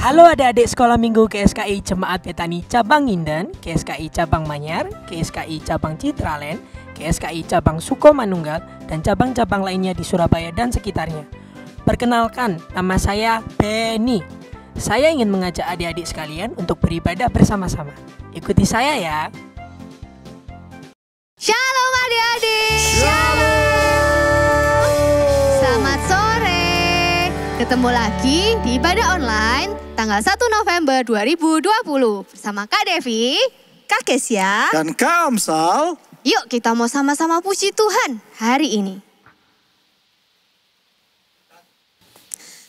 Halo adik-adik sekolah minggu KSKI Jemaat Betani Cabang Nginden, KSKI Cabang Manyar, KSKI Cabang Citraland, KSKI Cabang Sukomanunggal, dan cabang-cabang lainnya di Surabaya dan sekitarnya. Perkenalkan, nama saya Benny. Saya ingin mengajak adik-adik sekalian untuk beribadah bersama-sama. Ikuti saya ya. Shalom adik-adik. Shalom. Selamat sore. Ketemu lagi di ibadah online tanggal 1 November 2020 bersama Kak Devi, Kak Kesia, dan Kak Amsal. Yuk kita mau sama-sama puji Tuhan hari ini.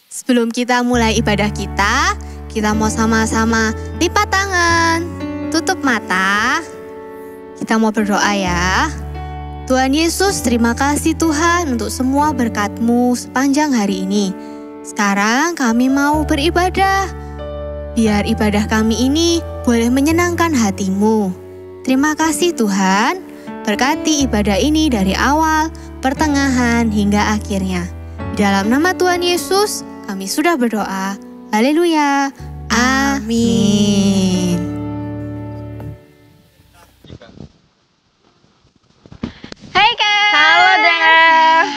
Sebelum kita mulai ibadah kita mau sama-sama lipat tangan, tutup mata. Kita mau berdoa ya. Tuhan Yesus, terima kasih Tuhan untuk semua berkat-Mu sepanjang hari ini. Sekarang kami mau beribadah. Biar ibadah kami ini boleh menyenangkan hati-Mu. Terima kasih Tuhan. Berkati ibadah ini dari awal, pertengahan, hingga akhirnya. Di dalam nama Tuhan Yesus, kami sudah berdoa. Haleluya. Amin. Hai Kak. Halo Dev.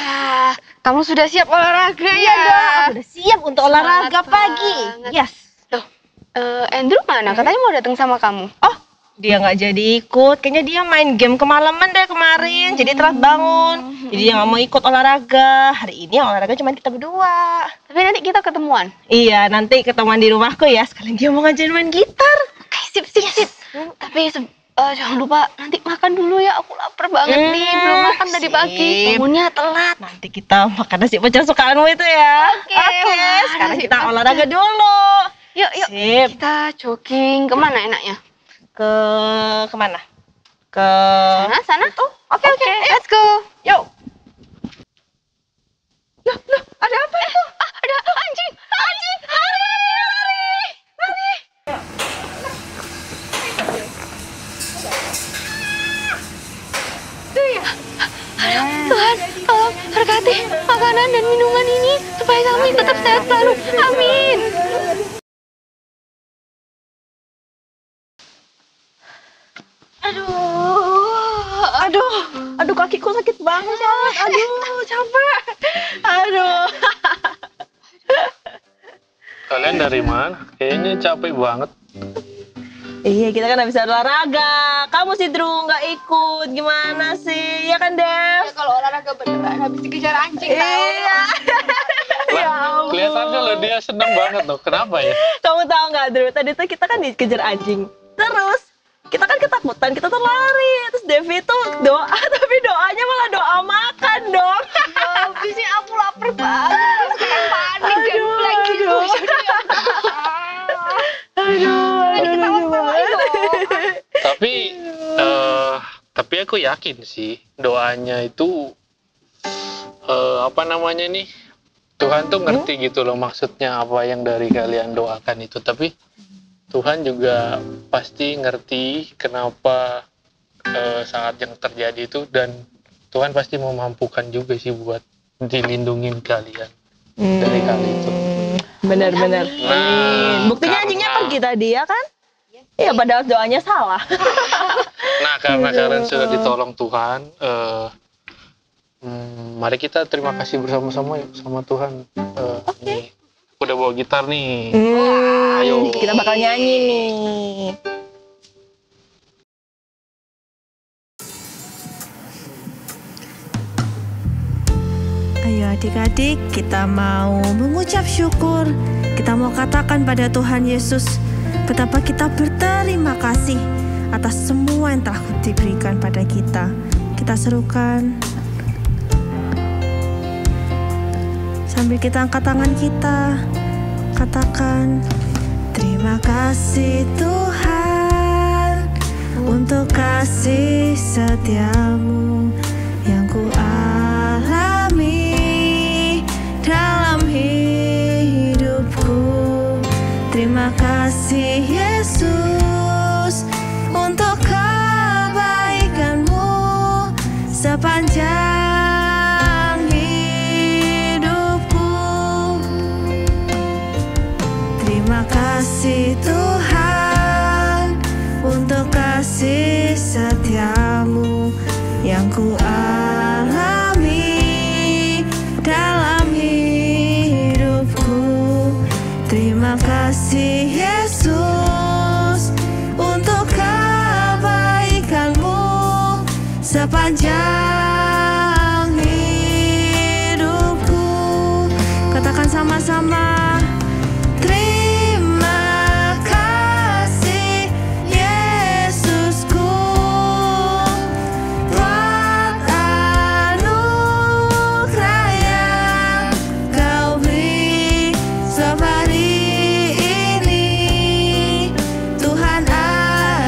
Kamu sudah siap olahraga ya? Iya dong, aku udah siap untuk olahraga pagi. Yes. Tuh, Andrew mana? Katanya mau datang sama kamu. Oh, dia nggak jadi ikut. Kayaknya dia main game kemalaman deh kemarin. Jadi telat bangun. Jadi dia nggak mau ikut olahraga. Hari ini yang olahraga cuma kita berdua. Tapi nanti kita ketemuan. Iya, nanti ketemuan di rumahku ya. Sekalian dia mau ngajarin main gitar. Oke, sip. Tapi jangan lupa nanti makan dulu ya. Aku lapar banget nih. Belum makan tadi pagi. Bangunnya telat. Nanti kita makan nasi pecel sukaanmu itu ya. Oke. Sekarang kita olahraga dulu. Yuk. Sip. Kita jogging. Kemana enaknya? Kemana? Ke Sana? Oke. Let's go. Yuk. Loh, ada apa itu? Ada anjing. Lari. Tuhan, tolong berkati makanan dan minuman ini supaya kami tetap sehat selalu. Amin. Aduh, kakiku sakit banget. Aduh, capek. Aduh. Kalian dari mana? Kayaknya capek banget. Iya, kita kan habis olahraga. Kamu sih Drew nggak ikut, gimana sih? Iya kan, Dev? Ya, kalau olahraga beneran habis dikejar anjing. Iya. Ya ampun. Kelihatannya loh dia seneng banget loh. Kenapa ya? Kamu tahu nggak, Drew? Tadi tuh kita kan dikejar anjing. Terus kita kan ketakutan, kita tuh lari. Terus Devi tuh doa, tapi doanya malah doa makan dong. Habis ini aku lapar banget. Sekarang panik dan lagi. Tapi aku yakin sih doanya itu apa namanya nih, Tuhan tuh ngerti gitu loh maksudnya apa yang dari kalian doakan itu. Tapi Tuhan juga pasti ngerti kenapa saat yang terjadi itu, dan Tuhan pasti memampukan juga sih buat dilindungin kalian dari hal itu. Benar-benar. Nah, buktinya anjingnya pergi tadi ya kan? Iya, padahal doanya salah. Nah, karena kalian sudah ditolong Tuhan, mari kita terima kasih bersama-sama yuk sama Tuhan. Nih, aku udah bawa gitar nih. Ayo. Kita bakal nyanyi nih. Ayo adik-adik, kita mau mengucap syukur. Kita mau katakan pada Tuhan Yesus betapa kita berterima kasih atas semua yang telah diberikan pada kita. Kita serukan sambil kita angkat tangan kita. Katakan, terima kasih Tuhan untuk kasih setiamu yang ku alami dalam hidupku. Terima kasih Yesus untuk kebaikan-Mu sepanjang hidupku. Terima kasih Tuhan untuk kasih setiamu yang ku alami dalam hidupku. Terima kasih Yesus untuk kebaikanmu sepanjang hidupku. Katakan sama-sama. Terima kasih Yesusku buat anugerah yang kau beri sehari ini. Tuhan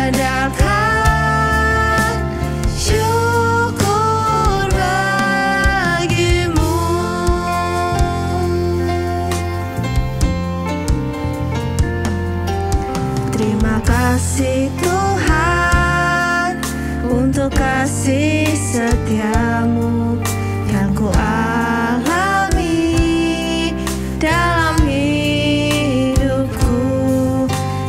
adakan syukur bagimu. Terima kasih Tuhan untuk kasih setiamu yang ku alami dalam hidupku.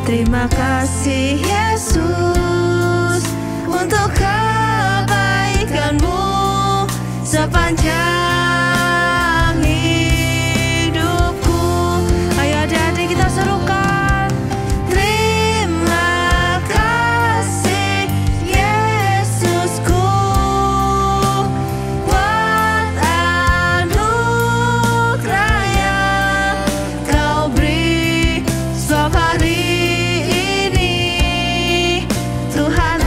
Terima kasih Yesus untuk kebaikanmu sepanjang hidupku. Ayo adik-adik kita serukan. Terima kasih Yesusku buat anugerah yang kau beri setiap hari ini. Tuhan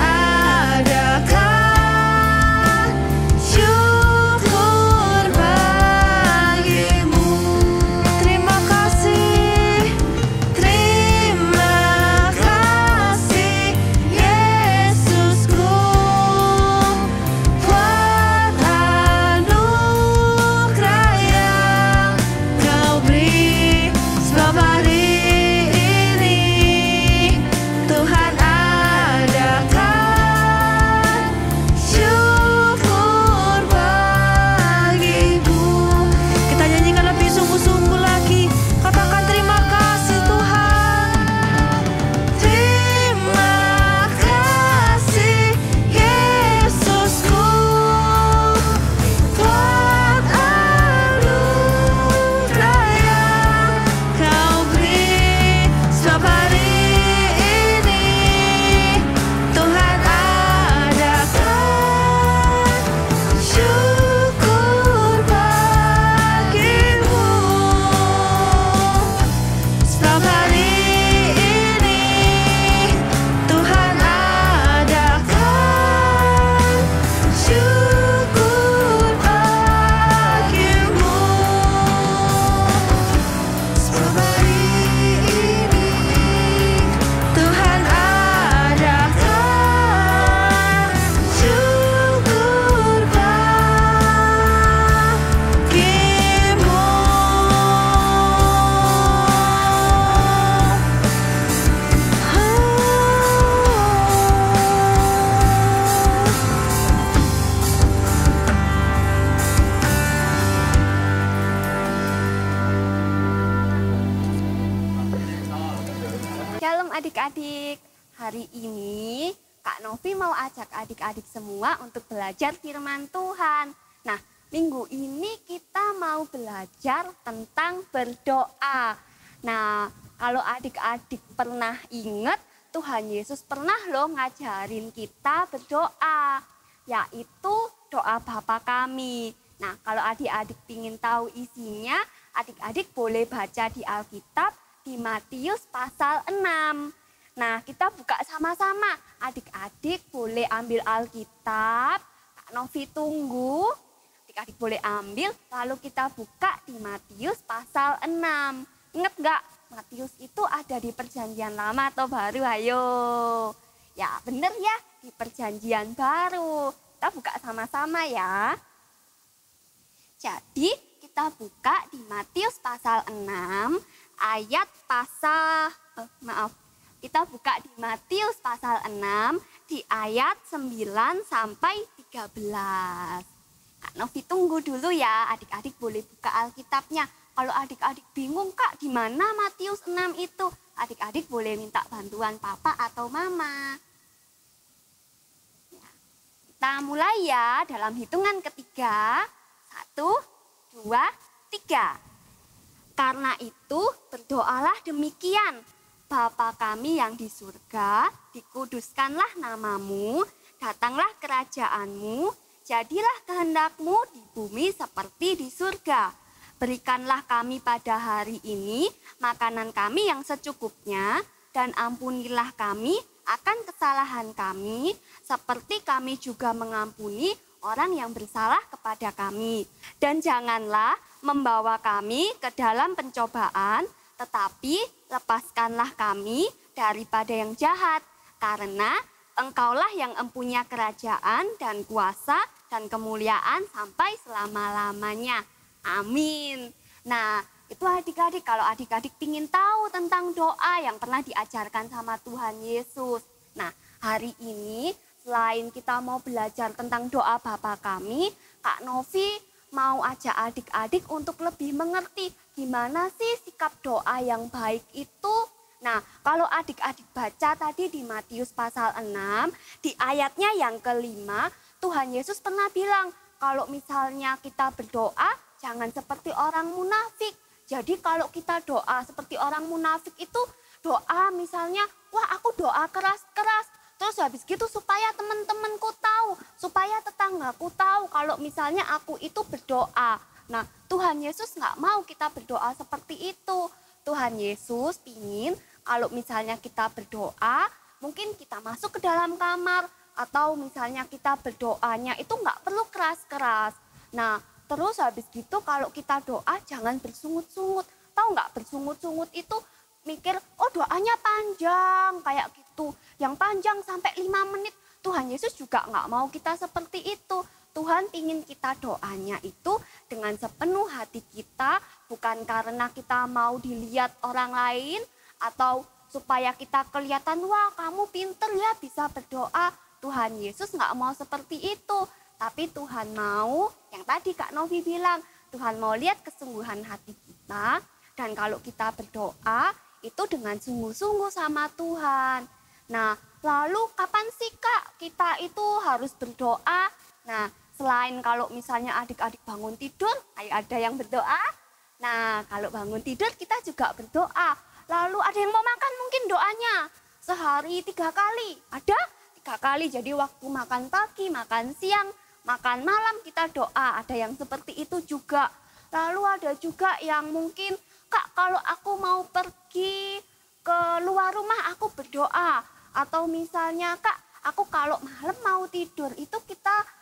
adakan syukur bagimu. Terima kasih. Terima kasih Yesusku buat anugerah yang kau beri setiap hari ini. Tuhan adakan syukur bagiku. Kita nyanyikan lebih sungguh-sungguh lagi. Katakan terima kasih Tuhan. Terima kasih Yesusku buat anugerah yang kau beri setiap hari ini. Tuhan adakan syukur bagimu setiap hari ini. Tuhan adakan syukur bagimu setiap hari ini. Tuhan adakan syukur Shalom adik-adik, hari ini Kak Novi mau ajak adik-adik semua untuk belajar firman Tuhan. Nah, minggu ini kita mau belajar tentang berdoa. Nah, kalau adik-adik pernah ingat, Tuhan Yesus pernah loh ngajarin kita berdoa, yaitu doa Bapa kami. Nah, kalau adik-adik ingin tahu isinya, adik-adik boleh baca di Alkitab di Matius pasal 6. Nah, kita buka sama-sama. Adik-adik boleh ambil Alkitab. Kak Novi tunggu. Adik-adik boleh ambil, lalu kita buka di Matius pasal 6. Ingat nggak? Matius itu ada di Perjanjian Lama atau Baru? Ayo. Ya, bener ya, di Perjanjian Baru. Kita buka sama-sama ya. Jadi, kita buka di Matius pasal 6. Kita buka di Matius pasal 6 di ayat 9 sampai 13. Kak Novi tunggu dulu ya, adik-adik boleh buka Alkitabnya. kalau adik-adik bingung, Kak, gimana Matius 6 itu? Adik-adik boleh minta bantuan papa atau mama. Ya. Kita mulai ya dalam hitungan ketiga. 1, 2, 3. Karena itu berdoalah demikian. Bapa kami yang di surga, dikuduskanlah namamu, datanglah kerajaanmu, jadilah kehendakmu di bumi seperti di surga. Berikanlah kami pada hari ini makanan kami yang secukupnya, dan ampunilah kami akan kesalahan kami, seperti kami juga mengampuni orang yang bersalah kepada kami. Dan janganlah membawa kami ke dalam pencobaan, tetapi lepaskanlah kami daripada yang jahat, karena Engkaulah yang empunya kerajaan dan kuasa dan kemuliaan sampai selama-lamanya. Amin. Nah, itu adik-adik, kalau adik-adik ingin tahu tentang doa yang pernah diajarkan sama Tuhan Yesus. Nah, hari ini selain kita mau belajar tentang doa Bapa kami, Kak Novi mau ajak adik-adik untuk lebih mengerti gimana sih sikap doa yang baik itu. Nah, kalau adik-adik baca tadi di Matius pasal 6, di ayatnya yang kelima, Tuhan Yesus pernah bilang, kalau misalnya kita berdoa, jangan seperti orang munafik. Jadi kalau kita doa seperti orang munafik itu, doa misalnya, wah aku doa keras-keras, terus habis gitu supaya teman-temanku tahu, supaya tetanggaku tahu kalau misalnya aku itu berdoa. Nah, Tuhan Yesus nggak mau kita berdoa seperti itu. Tuhan Yesus ingin kalau misalnya kita berdoa, mungkin kita masuk ke dalam kamar, atau misalnya kita berdoanya itu nggak perlu keras-keras. Nah, terus habis gitu kalau kita doa jangan bersungut-sungut. Tahu nggak, bersungut-sungut itu mikir, oh doanya panjang kayak gitu. Yang panjang sampai 5 menit. Tuhan Yesus juga nggak mau kita seperti itu. Tuhan ingin kita doanya itu dengan sepenuh hati kita, bukan karena kita mau dilihat orang lain, atau supaya kita kelihatan, wah kamu pinter ya bisa berdoa. Tuhan Yesus nggak mau seperti itu. Tapi Tuhan mau, yang tadi Kak Novi bilang, Tuhan mau lihat kesungguhan hati kita. Dan kalau kita berdoa, itu dengan sungguh-sungguh sama Tuhan. Nah, lalu kapan sih Kak kita itu harus berdoa? Nah, selain kalau misalnya adik-adik bangun tidur, ayo ada yang berdoa. Nah, kalau bangun tidur kita juga berdoa. Lalu ada yang mau makan mungkin doanya sehari 3 kali. Ada 3 kali, jadi waktu makan pagi, makan siang, makan malam kita doa. Ada yang seperti itu juga. Lalu ada juga yang mungkin, Kak kalau aku mau pergi ke luar rumah aku berdoa. Atau misalnya Kak aku kalau malam mau tidur itu kita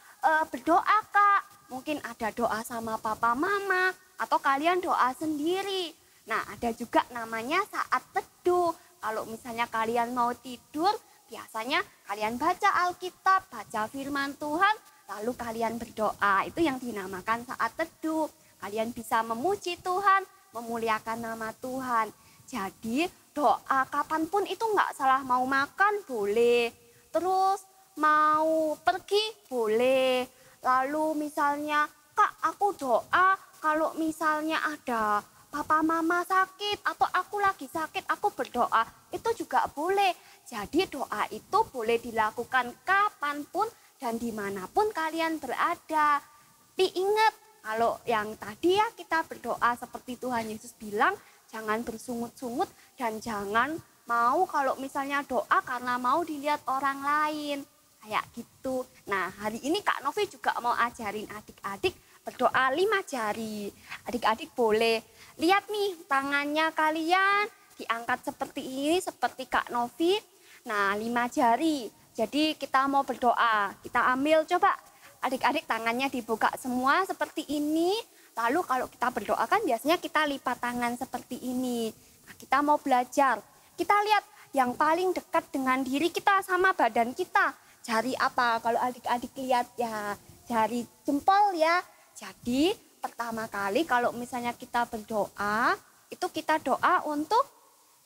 berdoa Kak. Mungkin ada doa sama papa mama atau kalian doa sendiri. Nah, ada juga namanya saat teduh. Kalau misalnya kalian mau tidur, biasanya kalian baca Alkitab, baca firman Tuhan, lalu kalian berdoa. Itu yang dinamakan saat teduh. Kalian bisa memuji Tuhan, memuliakan nama Tuhan. Jadi doa kapanpun itu nggak salah. Mau makan boleh, terus mau pergi boleh. Lalu misalnya, Kak aku doa kalau misalnya ada papa mama sakit atau aku lagi sakit, aku berdoa, itu juga boleh. Jadi doa itu boleh dilakukan kapanpun dan dimanapun kalian berada. Tapi ingat, kalau yang tadi ya kita berdoa seperti Tuhan Yesus bilang, jangan bersungut-sungut dan jangan mau kalau misalnya doa karena mau dilihat orang lain. Kayak gitu. Nah, hari ini Kak Novi juga mau ajarin adik-adik berdoa 5 jari. Adik-adik boleh lihat nih tangannya kalian diangkat seperti ini, seperti Kak Novi. Nah, 5 jari. Jadi kita mau berdoa. Kita ambil coba adik-adik tangannya dibuka semua seperti ini. Lalu kalau kita berdoa kan biasanya kita lipat tangan seperti ini. Nah, kita mau belajar. Kita lihat yang paling dekat dengan diri kita sama badan kita. Jari apa? Kalau adik-adik lihat ya jari jempol ya. Jadi pertama kali kalau misalnya kita berdoa, itu kita doa untuk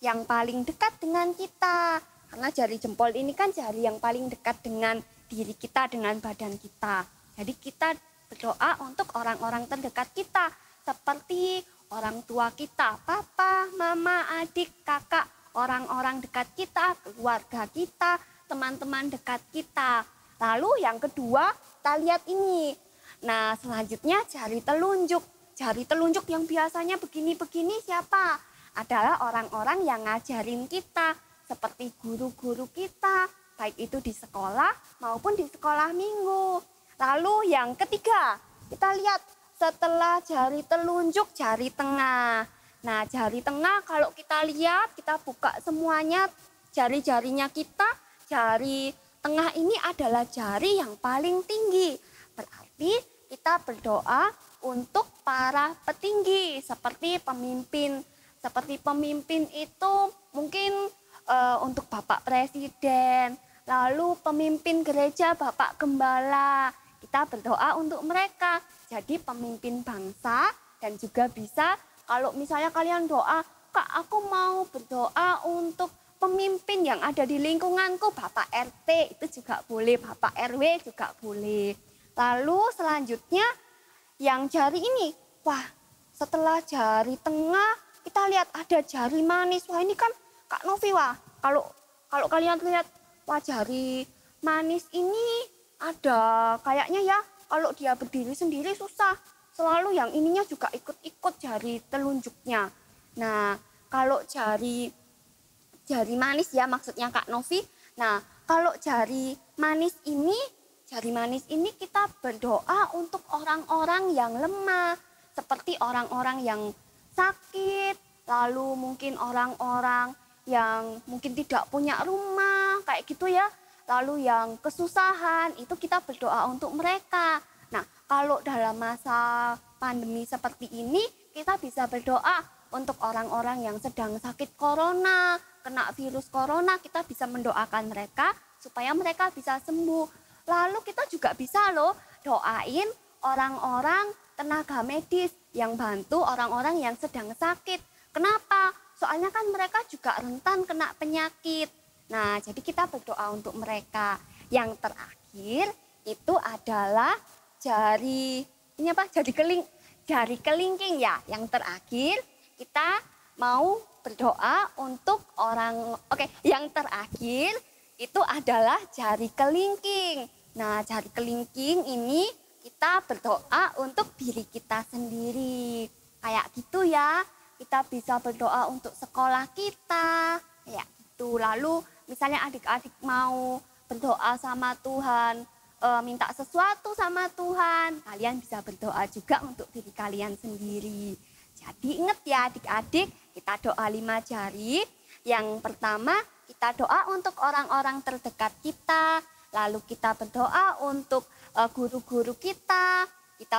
yang paling dekat dengan kita. Karena jari jempol ini kan jari yang paling dekat dengan diri kita, dengan badan kita. Jadi kita berdoa untuk orang-orang terdekat kita. Seperti orang tua kita, papa, mama, adik, kakak, orang-orang dekat kita, keluarga kita, teman-teman dekat kita. Lalu yang kedua, kita lihat ini. Nah, selanjutnya jari telunjuk. Jari telunjuk yang biasanya begini-begini siapa? Adalah orang-orang yang ngajarin kita, seperti guru-guru kita, baik itu di sekolah maupun di sekolah minggu. Lalu yang ketiga, kita lihat setelah jari telunjuk, jari tengah. Nah, jari tengah kalau kita lihat, kita buka semuanya, jari-jarinya kita, jari tengah ini adalah jari yang paling tinggi. Berarti kita berdoa untuk para petinggi, seperti pemimpin. Seperti pemimpin itu mungkin untuk Bapak Presiden, lalu pemimpin gereja, Bapak Gembala. Kita berdoa untuk mereka. Jadi pemimpin bangsa dan juga bisa kalau misalnya kalian doa, Kak aku mau berdoa untuk pemimpin yang ada di lingkunganku, Bapak RT itu juga boleh, Bapak RW juga boleh. Lalu selanjutnya yang jari ini, wah setelah jari tengah kita lihat ada jari manis. Wah ini kan Kak Novi, wah kalau kalian lihat, wah jari manis ini ada kayaknya ya kalau dia berdiri sendiri susah. Selalu yang ininya juga ikut-ikut jari telunjuknya. Nah kalau jari manis ya maksudnya Kak Novi. Nah kalau jari manis ini kita berdoa untuk orang-orang yang lemah. Seperti orang-orang yang sakit, lalu mungkin orang-orang yang mungkin tidak punya rumah, kayak gitu ya. Lalu yang kesusahan, itu kita berdoa untuk mereka. Nah, kalau dalam masa pandemi seperti ini, kita bisa berdoa untuk orang-orang yang sedang sakit corona, kena virus corona, kita bisa mendoakan mereka supaya mereka bisa sembuh. Lalu kita juga bisa loh doain orang-orang tenaga medis yang bantu orang-orang yang sedang sakit. Kenapa? Soalnya kan mereka juga rentan kena penyakit. Nah, jadi kita berdoa untuk mereka. Yang terakhir itu adalah jari kelingking ya. Yang terakhir kita mau berdoa untuk yang terakhir itu adalah jari kelingking. Nah, jari kelingking ini kita berdoa untuk diri kita sendiri. Kayak gitu ya. Kita bisa berdoa untuk sekolah kita. Kayak gitu. Lalu misalnya adik-adik mau berdoa sama Tuhan, minta sesuatu sama Tuhan, kalian bisa berdoa juga untuk diri kalian sendiri. Jadi ingat ya adik-adik, kita doa 5 jari. Yang pertama kita doa untuk orang-orang terdekat kita, lalu kita berdoa untuk guru-guru kita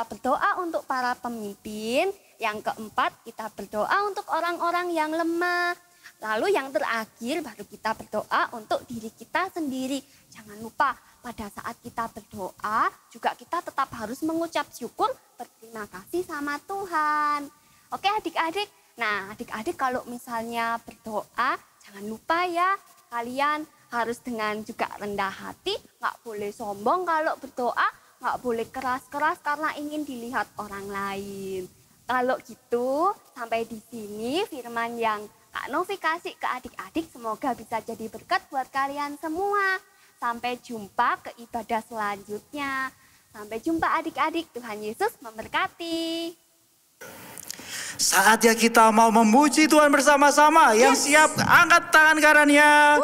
berdoa untuk para pemimpin. Yang keempat kita berdoa untuk orang-orang yang lemah. Lalu yang terakhir baru kita berdoa untuk diri kita sendiri. Jangan lupa pada saat kita berdoa juga kita tetap harus mengucap syukur, berterima kasih sama Tuhan. Oke adik-adik, nah adik-adik kalau misalnya berdoa jangan lupa ya kalian harus dengan juga rendah hati, nggak boleh sombong kalau berdoa, nggak boleh keras-keras karena ingin dilihat orang lain. Kalau gitu sampai di sini firman yang Kak Novi kasih ke adik-adik semoga bisa jadi berkat buat kalian semua. Sampai jumpa ke ibadah selanjutnya. Sampai jumpa adik-adik, Tuhan Yesus memberkati. Saatnya kita mau memuji Tuhan bersama-sama. Yang siap angkat tangan kanannya.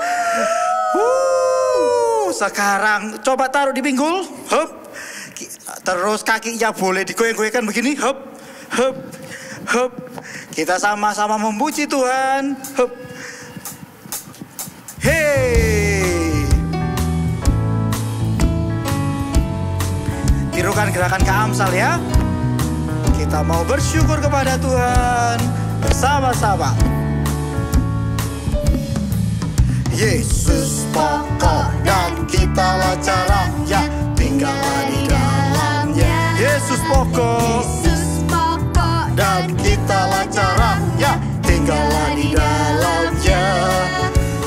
Sekarang coba taruh di pinggul. Hup. Terus kakinya boleh digoyang-goyangkan begini. Hup. Hup. Hup. Kita sama-sama memuji Tuhan. Hup. Hey. Tirukan gerakan Kak Amsal ya. Kita mau bersyukur kepada Tuhan bersama-sama. Yesus pokok dan kitalah caranya, tinggallah di dalamnya. Yesus pokok dan kitalah caranya, tinggallah di dalamnya.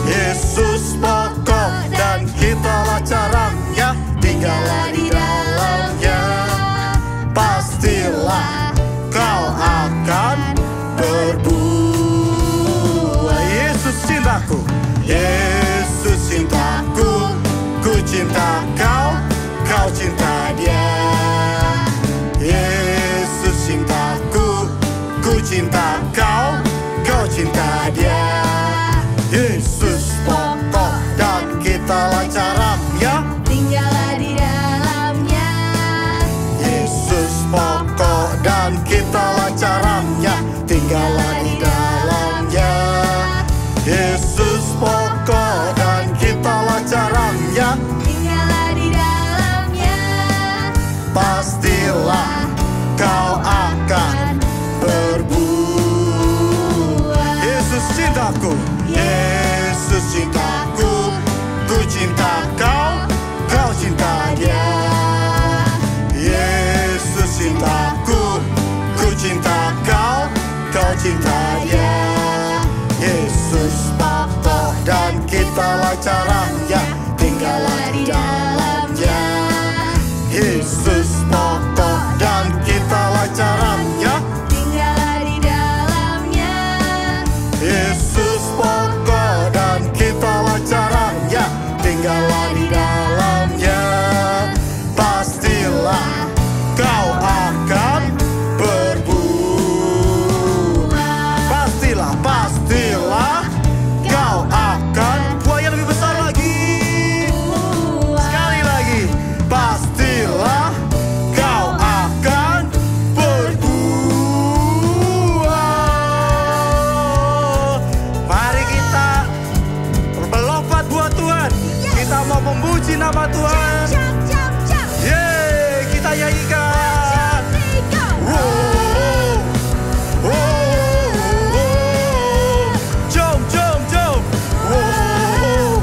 Yesus pokok dan kitalah caranya, tinggallah di dalamnya. Pastilah kau akan cintaku. Yesus cintaku, ku cinta kau, kau cinta dia. Yesus cintaku, ku cinta kau, kau cinta dia. Yesus pokok dan kita lancarannya, tinggallah di dalamnya. Yesus pokok dan kita lancarannya, tinggallah di dalamnya. Yesus pokok dan kita lancarannya, Tinggallah di dalamnya. pastilah kau akan berbuah. Yesus cintaku, Yesus cintaku, ku cinta kau, kau cinta dia. Yesus cintaku, ku cinta kau, kau cinta dia. Yesus pokok dan kita lancarannya, tinggallah di dalamnya. Yesus pokok dan kita lancarannya, Tinggallah di dalamnya. Yesus pokok dan kita lancarannya, tinggallah di dalamnya. Pastilah kau akan berbuah. Pastilah, pastilah kau akan buah yang lebih besar lagi. Sekali lagi, pastilah kau akan berbuah. Mari kita berlompat buat Tuhan. Kita mau memuji nama Tuhan. Yeay, kita nyanyikan. Wow, wow, wow. Jom, jom, jom. Wow,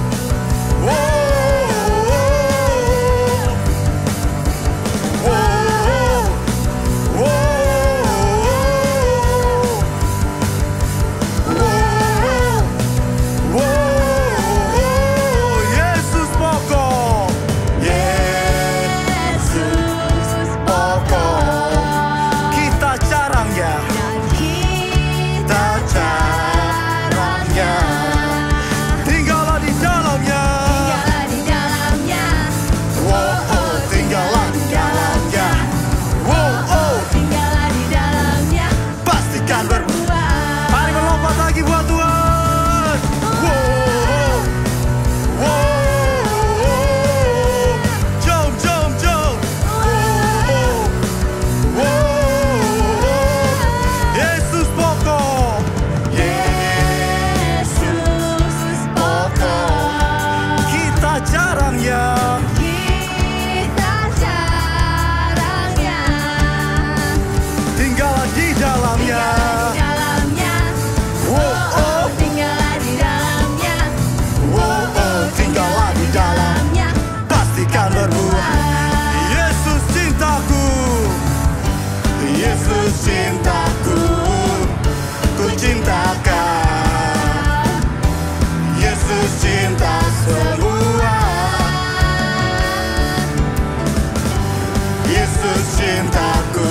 wow, wow, wow, wow. Yesus pokok, Yesus pokok. Kita carangnya, kita carangnya, tinggallah di dalamnya. Tinggallah di dalamnya. Wow, oh, tinggallah di dalamnya. Wow, oh, Tinggallah di dalamnya. pastikan berbuah. Mari melompat lagi buat Tuhan. Wow, wow, jom, jom, jom. Wow, wow, Yesus pokok, Yesus pokok. Kita carangnya, Kita carangnya. tinggallah di dalamnya. Di dalamnya. Wow, oh, Tinggallah di dalamnya. wow, oh, tinggallah di dalamnya. Pastikan berbuah. Yesus cintaku, Yesus cintaku, ku cinta kau. Yesus cinta semua. Yesus cintaku,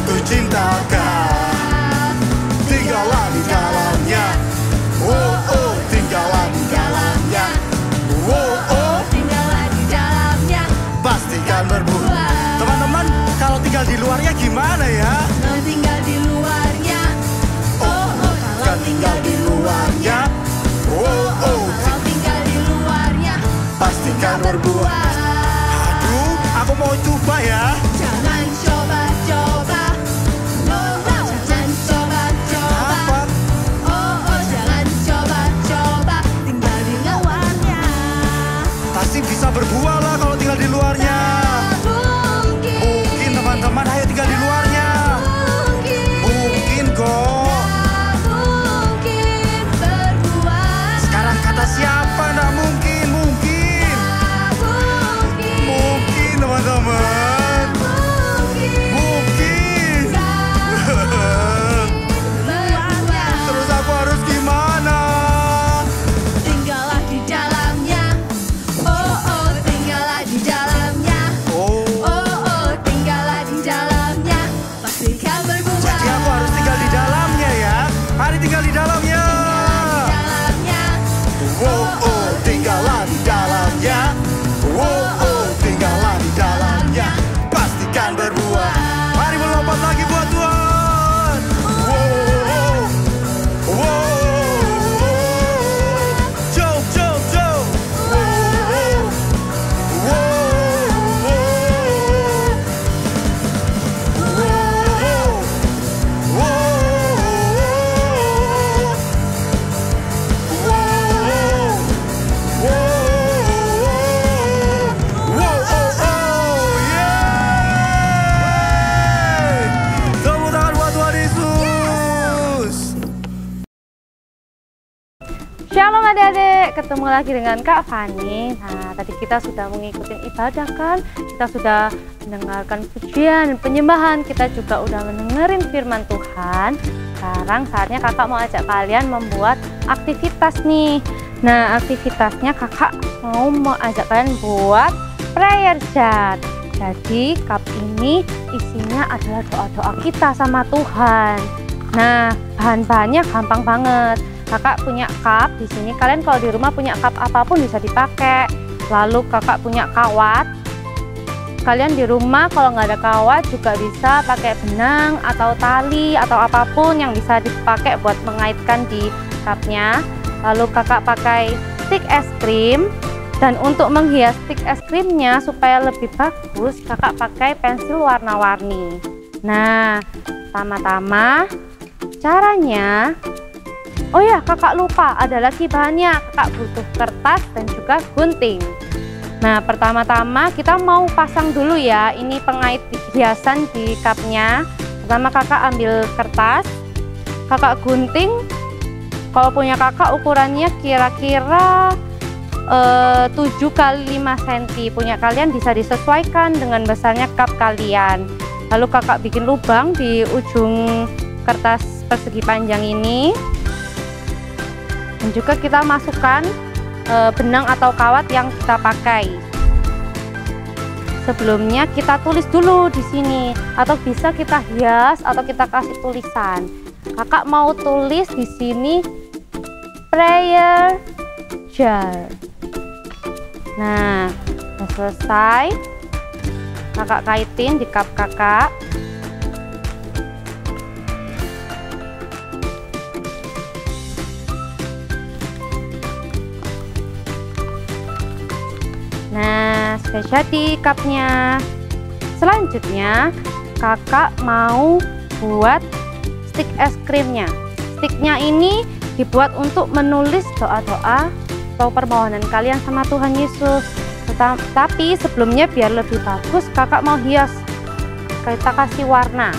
ku cinta kau. Tinggallah di dalamnya. Oh, oh, tinggallah di dalamnya. Oh, oh, Tinggallah di dalamnya. pastikan berbuah. Teman-teman, kalau tinggal di luarnya gimana ya? Kalau tinggal di luarnya. Oh, oh, Kan tinggal di luarnya. Oh, oh, Kalau tinggal di luarnya. pastikan berbuah. Aduh, aku mau coba ya. Jangan coba-coba. Oh, oh, jangan coba-coba. Apa? Oh, oh, jangan coba-coba. Tinggal di luarnya. Pasti bisa berbuah lah kalau tinggal di luarnya. Mungkin. Mungkin teman-teman, ayo tinggal di luarnya. Mungkin. Mungkin kok. Mungkin berbuah. Sekarang kata siapa nggak mungkin? Mungkin. Mungkin. Mungkin teman-teman. Shalom adik-adik, ketemu lagi dengan Kak Fani. Nah, tadi kita sudah mengikuti ibadah kan, kita sudah mendengarkan pujian dan penyembahan, kita juga udah mendengarin firman Tuhan. Sekarang saatnya kakak mau ajak kalian membuat aktivitas nih. Nah, aktivitasnya kakak mau ajak kalian buat prayer jar. Jadi cup ini isinya adalah doa-doa kita sama Tuhan. Nah, bahan-bahannya gampang banget. Kakak punya cup di sini. Kalian kalau di rumah punya cup apapun bisa dipakai. Lalu kakak punya kawat. Kalian di rumah kalau nggak ada kawat juga bisa pakai benang atau tali atau apapun yang bisa dipakai buat mengaitkan di cupnya. Lalu kakak pakai stick es krim. Dan untuk menghias stick es krimnya supaya lebih bagus, kakak pakai pensil warna-warni. Nah, pertama-tama caranya. Oh ya, kakak lupa, ada lagi bahannya. Kakak butuh kertas dan juga gunting. Nah, pertama-tama kita mau pasang dulu ya. Ini pengait hiasan di cupnya. Pertama kakak ambil kertas, kakak gunting. Kalau punya kakak ukurannya kira-kira 7 x 5 cm. Punya kalian bisa disesuaikan dengan besarnya cup kalian. Lalu kakak bikin lubang di ujung kertas persegi panjang ini. Dan juga kita masukkan benang atau kawat yang kita pakai. Sebelumnya kita tulis dulu di sini, atau bisa kita hias atau kita kasih tulisan. Kakak mau tulis di sini prayer jar. Nah, sudah selesai. Kakak kaitin di cup kakak. Nah, sudah jadi cupnya. Selanjutnya kakak mau buat stick es krimnya. Sticknya ini dibuat untuk menulis doa-doa atau permohonan kalian sama Tuhan Yesus. Tapi sebelumnya biar lebih bagus, kakak mau hias. Kita kasih warna.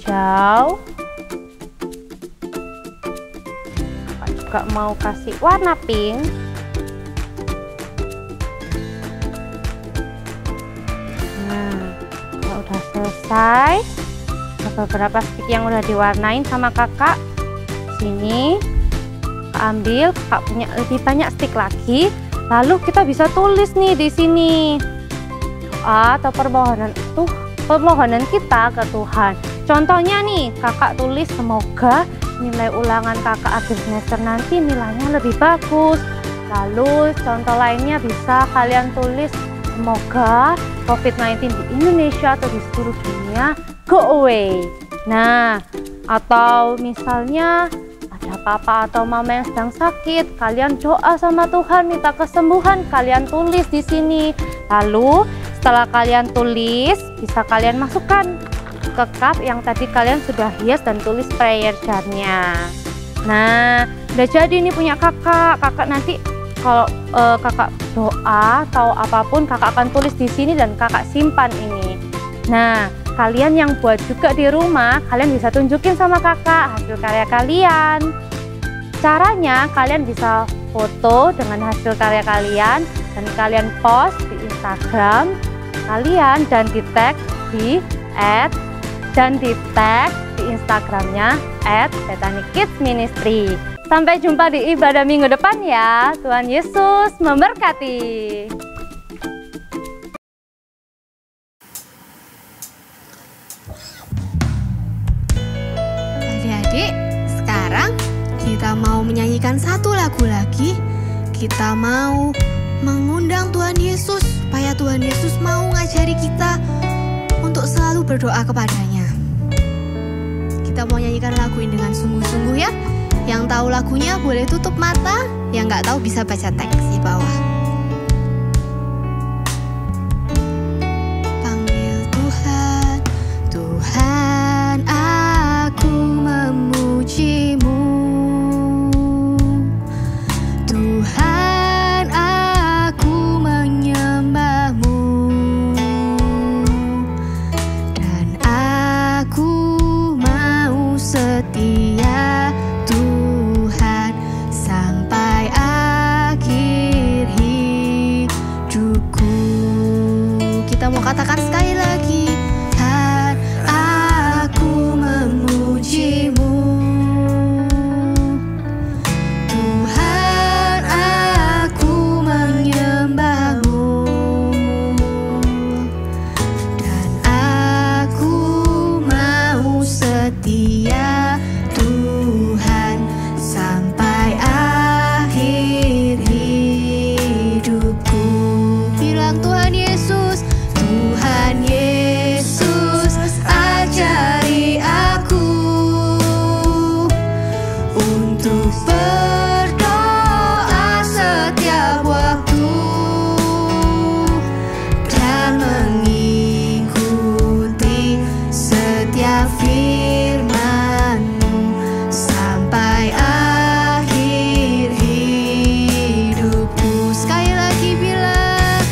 Hijau. Kakak juga mau kasih warna pink. Nah, kalau udah selesai, ada beberapa stick yang udah diwarnain sama kakak. Sini kakak ambil, kakak punya lebih banyak stick lagi. Lalu kita bisa tulis nih di sini doa atau permohonan kita ke Tuhan. Contohnya nih, kakak tulis semoga nilai ulangan kakak akhir semester nanti nilainya lebih bagus. Lalu contoh lainnya bisa kalian tulis semoga COVID-19 di Indonesia atau di seluruh dunia go away. Nah, atau misalnya ada papa atau mama yang sedang sakit, kalian doa sama Tuhan minta kesembuhan, kalian tulis di sini. Lalu setelah kalian tulis, bisa kalian masukkan ke cup yang tadi kalian sudah hias dan tulis prayer jar-nya. Nah, udah jadi ini punya kakak. Kakak nanti kalau kakak doa atau apapun, kakak akan tulis di sini dan kakak simpan ini. Nah, kalian yang buat juga di rumah, kalian bisa tunjukin sama kakak hasil karya kalian. Caranya, kalian bisa foto dengan hasil karya kalian dan kalian post di Instagram kalian dan di tag di Instagramnya @BethanyKidsMinistry. Sampai jumpa di ibadah minggu depan ya. Tuhan Yesus memberkati. Adik-adik, sekarang kita mau menyanyikan satu lagu lagi. Kita mau mengundang Tuhan Yesus supaya Tuhan Yesus mau ngajari kita untuk selalu berdoa kepadanya. Kita mau nyanyikan lagu ini dengan sungguh-sungguh ya. Yang tahu lagunya boleh tutup mata, yang nggak tahu bisa baca teks di bawah. Panggil Tuhan, Tuhan aku memujimu. Tuhan aku menyembahmu. Kita mau katakan sekali lagi. Tuhan, aku memuji-Mu. Tuhan, aku menyembah-Mu. Dan aku mau setia Tuhan sampai akhir hidupku. Bilang Tuhan Yesus, Tuhan Yesus, ajari aku untuk berdoa setiap waktu dan mengikuti setiap firman-Mu sampai akhir hidupku. Sekali lagi bilang,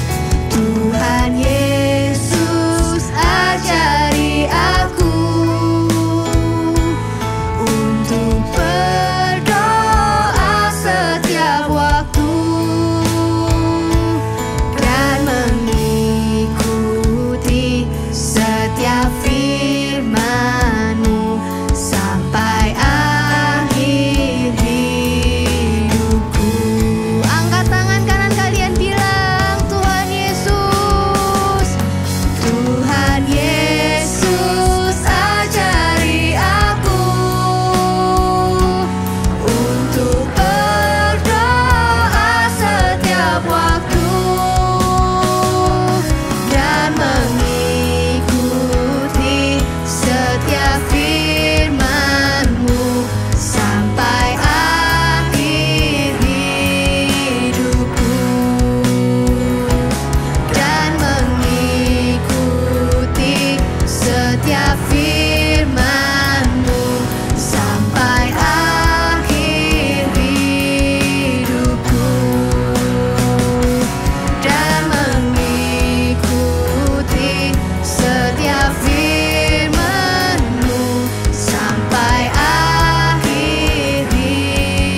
Tuhan Yesus, ajari aku untuk berdoa setiap waktu dan mengikuti setiap firman-Mu sampai akhir hidupku. Angkat tangan kanan kalian, bilang, Tuhan Yesus, Tuhan Yesus, ajari aku untuk berdoa setiap waktu dan mengikuti setiap firman-Mu sampai akhir hidupku dan mengikuti setiap firman-Mu sampai akhir hidupku dan mengikuti setiap firman-Mu sampai akhir hidupku.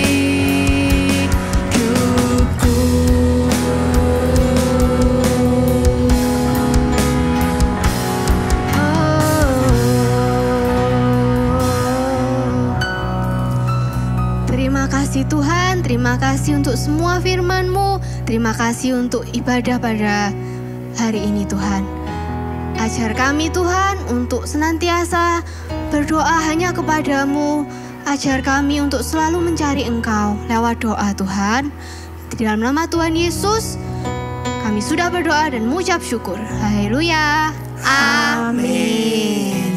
Terima kasih Tuhan, terima kasih untuk semua firman-Mu, terima kasih untuk ibadah pada hari ini Tuhan. Ajar kami Tuhan untuk senantiasa berdoa hanya kepada-Mu. Ajar kami untuk selalu mencari Engkau lewat doa Tuhan. Di dalam nama Tuhan Yesus, kami sudah berdoa dan mengucap syukur. Haleluya. Amin.